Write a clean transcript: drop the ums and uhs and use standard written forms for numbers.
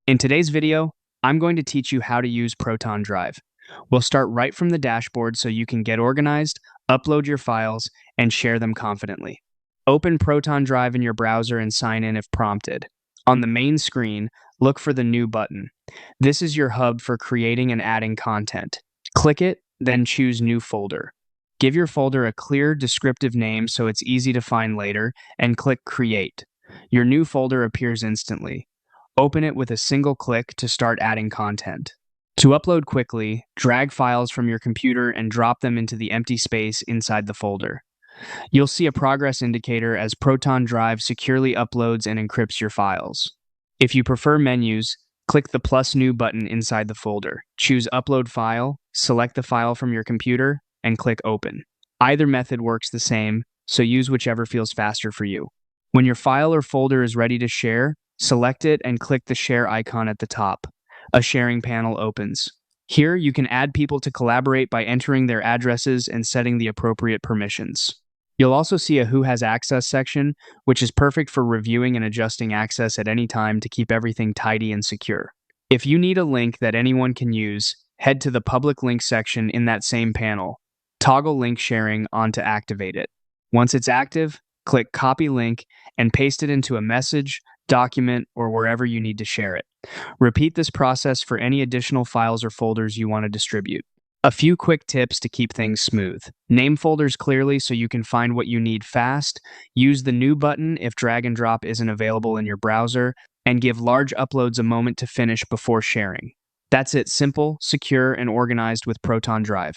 In today's video, I'm going to teach you how to use Proton Drive. We'll start right from the dashboard so you can get organized, upload your files, and share them confidently. Open Proton Drive in your browser and sign in if prompted. On the main screen, look for the New button. This is your hub for creating and adding content. Click it, then choose New Folder. Give your folder a clear, descriptive name so it's easy to find later, and click Create. Your new folder appears instantly. Open it with a single click to start adding content. To upload quickly, drag files from your computer and drop them into the empty space inside the folder. You'll see a progress indicator as Proton Drive securely uploads and encrypts your files. If you prefer menus, click the plus New button inside the folder. Choose Upload File, select the file from your computer, and click Open. Either method works the same, so use whichever feels faster for you. When your file or folder is ready to share, select it and click the Share icon at the top. A sharing panel opens. Here, you can add people to collaborate by entering their addresses and setting the appropriate permissions. You'll also see a Who Has Access section, which is perfect for reviewing and adjusting access at any time to keep everything tidy and secure. If you need a link that anyone can use, head to the Public Links section in that same panel. Toggle link sharing on to activate it. Once it's active, click Copy Link and paste it into a message, document, or wherever you need to share it. Repeat this process for any additional files or folders you want to distribute. A few quick tips to keep things smooth. Name folders clearly so you can find what you need fast. Use the New button if drag and drop isn't available in your browser, and give large uploads a moment to finish before sharing. That's it, simple, secure, and organized with Proton Drive.